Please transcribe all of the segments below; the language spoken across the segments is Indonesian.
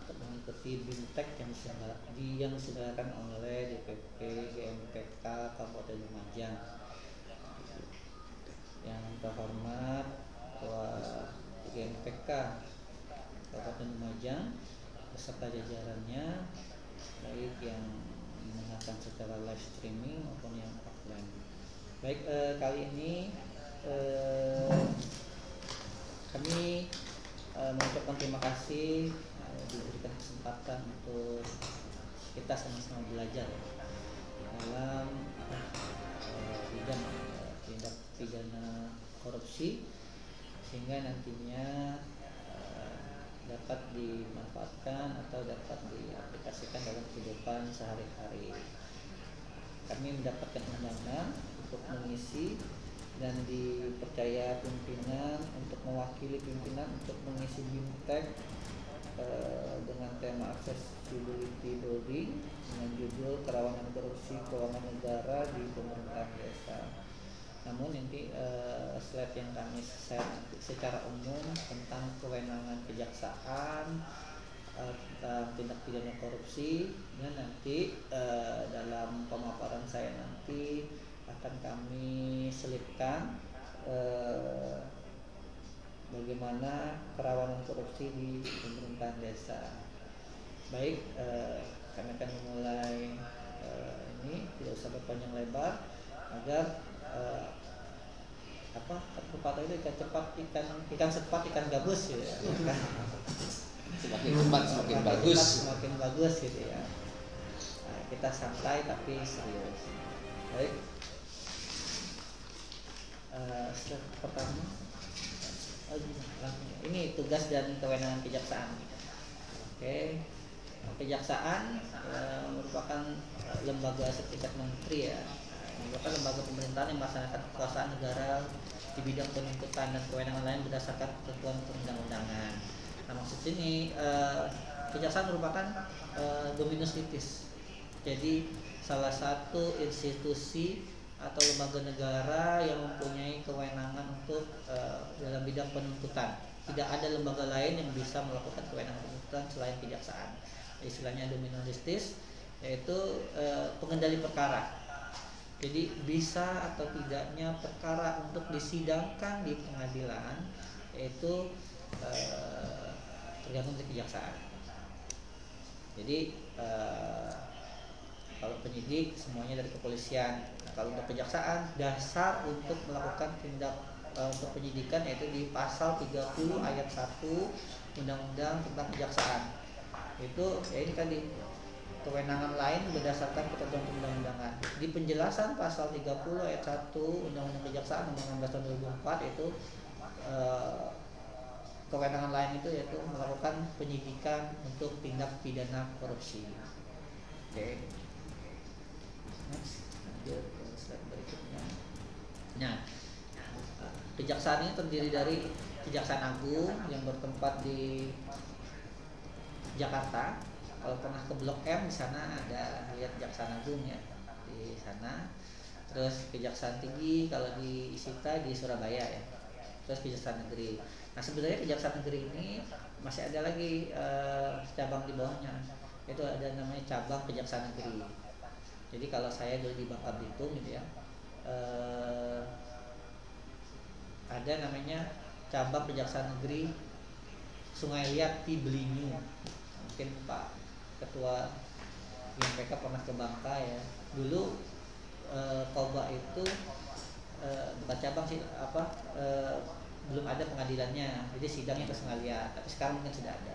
untuk mengikuti BIMTEK yang diselenggarakan oleh DPP GMPK Kabupaten Lumajang. Yang terhormat Ketua GMPK Kabupaten Lumajang beserta jajarannya, baik yang mendengarkan secara live streaming maupun yang offline. Baik, kali ini kami mengucapkan terima kasih diberikan kesempatan untuk kita sama-sama belajar dalam bidang tindak pidana korupsi, sehingga nantinya dapat dimanfaatkan atau dapat diaplikasikan dalam kehidupan sehari-hari. Kami mendapatkan undangan untuk mengisi dan dipercaya pimpinan untuk mewakili pimpinan untuk mengisi BIMTEK dengan tema accessibility building dengan judul kerawanan korupsi keuangan negara di pemerintahan desa. Namun nanti slide yang kami share secara umum tentang kewenangan kejaksaan tentang tindak pidana korupsi, dan nanti dalam pemaparan saya nanti akan kami selipkan bagaimana kerawanan korupsi di pemerintahan desa. Baik, kami akan memulai ini, tidak usah berpanjang lebar agar pepatah itu ikan cepat ikan gabus gitu ya. Semakin cepat semakin bagus gitu ya. Nah, kita santai tapi serius. Baik, step pertama ini tugas dan kewenangan kejaksaan. Oke. Kejaksaan merupakan lembaga setingkat menteri ya, merupakan lembaga pemerintahan yang melaksanakan kekuasaan negara di bidang penuntutan dan kewenangan lain berdasarkan ketentuan perundang-undangan. Nah, maksud ini kejaksaan merupakan dominus litis. Jadi salah satu institusi atau lembaga negara yang mempunyai kewenangan untuk dalam bidang penuntutan. Tidak ada lembaga lain yang bisa melakukan kewenangan penuntutan selain kejaksaan. Istilahnya dominus litis, yaitu pengendali perkara. Jadi bisa atau tidaknya perkara untuk disidangkan di pengadilan yaitu tergantung dari kejaksaan. Jadi kalau penyidik semuanya dari kepolisian. Nah, kalau untuk kejaksaan, dasar untuk melakukan tindak untuk penyidikan yaitu di pasal 30 ayat 1 Undang-Undang tentang Kejaksaan. Itu ya ini tadi kewenangan lain berdasarkan ketentuan perundang-undangan. Di penjelasan pasal 30 ayat 1 Undang-Undang Kejaksaan nomor 16 tahun 2004 itu kewenangan lain itu yaitu melakukan penyidikan untuk tindak pidana korupsi. Oke. Next, lanjut ke slide berikutnya. Nah, kejaksaan ini terdiri dari Kejaksaan Agung yang bertempat di Jakarta. Kalau pernah ke Blok M di sana ada lihat Kejaksaan Agung ya di sana. Terus Kejaksaan Tinggi kalau di Sita di Surabaya ya. Terus Kejaksaan Negeri. Nah, sebenarnya Kejaksaan Negeri ini masih ada lagi cabang di bawahnya. Itu ada namanya cabang Kejaksaan Negeri. Jadi kalau saya dulu di Bangka Belitung gitu ya, ada namanya cabang Kejaksaan Negeri Sungai Liat di Belinyu. Mungkin Pak Ketua GMPK pernah ke Bangka ya. Dulu Koba itu bukan cabang sih belum ada pengadilannya, jadi sidangnya ke Sungai Liat. Tapi sekarang mungkin sudah ada.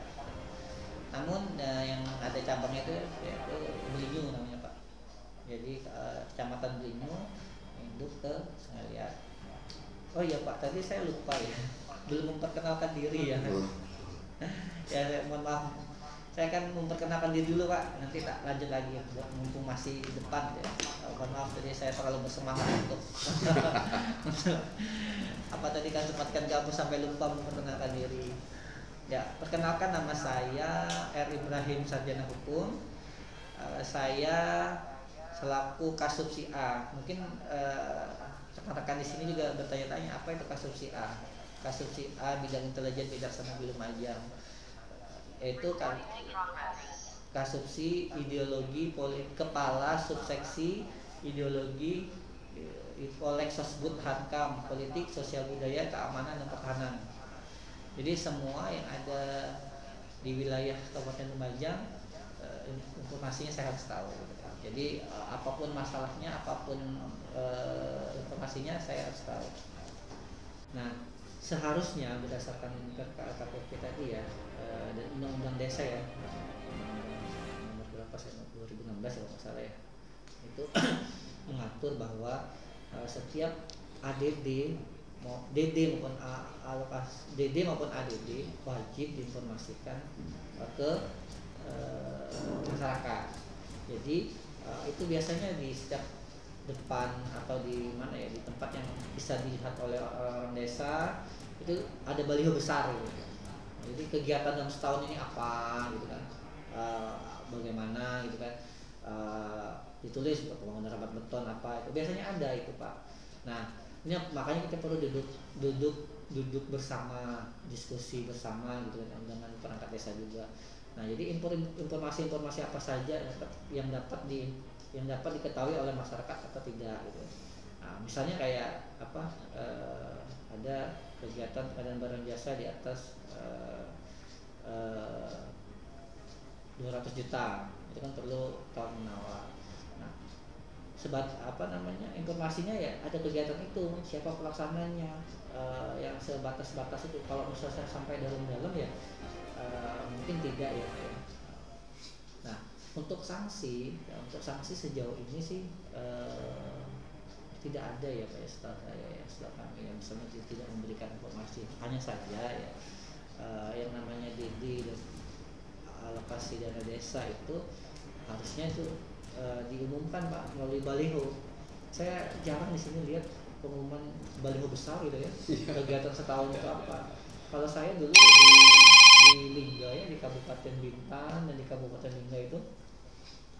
Namun yang ada cabangnya itu yaitu Belinyu namanya Pak. Jadi Kecamatan Belinyu induk ke Sungai Liat. Oh iya Pak, tadi saya lupa ya, belum memperkenalkan diri ya. Ya mohon maaf, saya akan memperkenalkan diri dulu Pak, nanti tak lanjut lagi mumpung masih di depan ya. Mohon maaf tadi saya terlalu bersemangat untuk apa tadi kan sempatkan gabus sampai lupa memperkenalkan diri. Ya, perkenalkan nama saya R. Ibrahim Sarjana Hukum. Saya selaku Kasubsi A. Mungkin rekan-rekan di sini juga bertanya-tanya apa itu Kasubsi A. Kasubsi A bidang intelijen Kejaksaan Negeri Lumajang. yaitu Kasubsi Ideologi Kepala Subseksi Ideologi Polek Sosbud Hankam Politik Sosial Budaya Keamanan dan Pertahanan. Jadi semua yang ada di wilayah Kabupaten Lumajang informasinya saya harus tahu. Jadi apapun masalahnya, apapun informasinya saya harus tahu. Nah, seharusnya berdasarkan KPP tadi ya, dan undang-undang desa ya, nomor berapa saya 2016 kalau nggak salah ya, itu mengatur bahwa setiap ADD DD maupun alokasi DD maupun ADD wajib diinformasikan ke masyarakat. Jadi itu biasanya di setiap depan atau di mana ya, di tempat yang bisa dilihat oleh orang desa itu ada baliho besar gitu. Jadi kegiatan dalam setahun ini apa gitu kan, bagaimana gitu kan, ditulis pembangunan rapat beton apa itu biasanya ada itu Pak. Nah ini makanya kita perlu duduk bersama, diskusi bersama gitu kan dengan perangkat desa juga. Nah jadi informasi apa saja yang dapat diketahui oleh masyarakat atau tidak gitu. Nah, misalnya kayak apa, ada kegiatan pengadaan barang jasa di atas 200 juta itu kan perlu tawar menawar. Nah, informasinya ya ada kegiatan itu, siapa pelaksananya, yang sebatas itu. Kalau misalnya sampai dalam ya mungkin tidak ya. Nah untuk sanksi sejauh ini sih tidak ada ya Pak ya, setelah kami yang misalnya tidak memberikan informasi. Hanya saja ya yang namanya DD dan alokasi dana desa itu harusnya itu diumumkan Pak melalui baliho. Saya jarang di sini lihat pengumuman baliho besar gitu ya. Kegiatan setahun itu apa? Kalau saya dulu di Lingga ya, di Kabupaten Bintan dan di Kabupaten Lingga itu,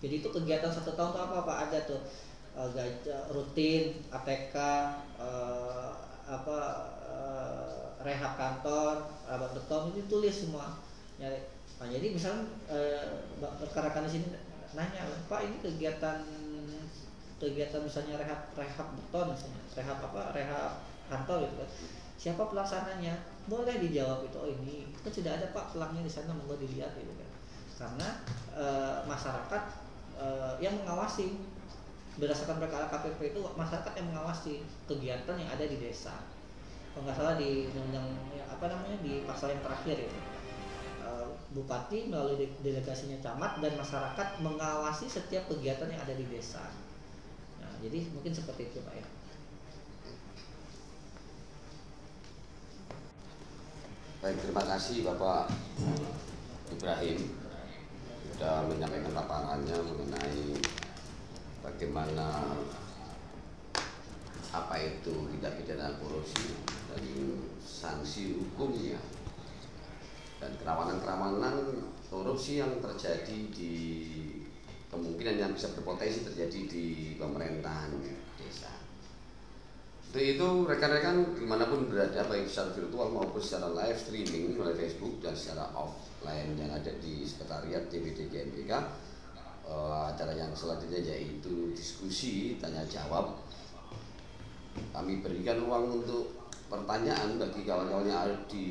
jadi itu kegiatan satu tahun itu apa Pak? Ada tuh rutin ATK, rehab kantor, rabat beton, itu tulis semua. Ya, nah, jadi misalnya rekan-rekan di sini nanya, Pak ini kegiatan misalnya rehab beton misalnya, rehab kantor gitu kan, siapa pelaksananya? Boleh dijawab itu, oh ini kan sudah ada Pak pelangnya di sana, monggo dilihat gitu kan. Karena masyarakat yang mengawasi, berdasarkan perkara KPP itu masyarakat yang mengawasi kegiatan yang ada di desa. Kalau nggak salah di undang di pasal yang terakhir itu, bupati melalui delegasinya camat dan masyarakat mengawasi setiap kegiatan yang ada di desa. Nah, jadi mungkin seperti itu Pak ya. Baik, terima kasih Bapak Ibrahim sudah menyampaikan paparannya mengenai bagaimana apa itu tindak pidana korupsi dan sanksi hukumnya dan kerawanan korupsi yang terjadi di kemungkinan yang bisa berpotensi terjadi di pemerintahan desa. Untuk itu rekan-rekan dimanapun berada, baik secara virtual maupun secara live streaming oleh Facebook dan secara offline yang ada di sekretariat DPD GMPK, acara yang selanjutnya yaitu diskusi tanya jawab. Kami berikan ruang untuk pertanyaan bagi kawan-kawan yang ada di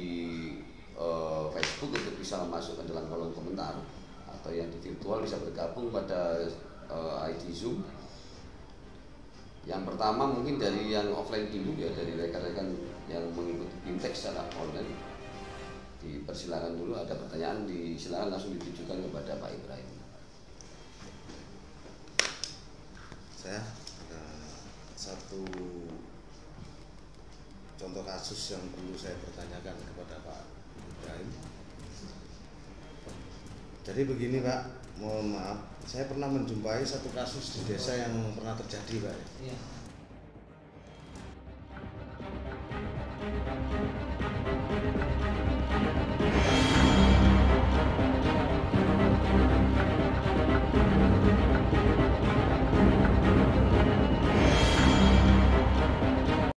Facebook untuk bisa masuk ke dalam kolom komentar, atau yang di virtual bisa bergabung pada ID Zoom. Yang pertama mungkin dari yang offline dulu ya, dari rekan-rekan yang mengikuti BIMTEK secara online. Dipersilakan dulu, ada pertanyaan silakan langsung ditujukan kepada Pak Ibrahim. Saya ada satu contoh kasus yang perlu saya pertanyakan kepada Pak Ibrahim. Jadi begini Pak, mohon maaf, saya pernah menjumpai satu kasus di desa yang pernah terjadi Pak. Iya.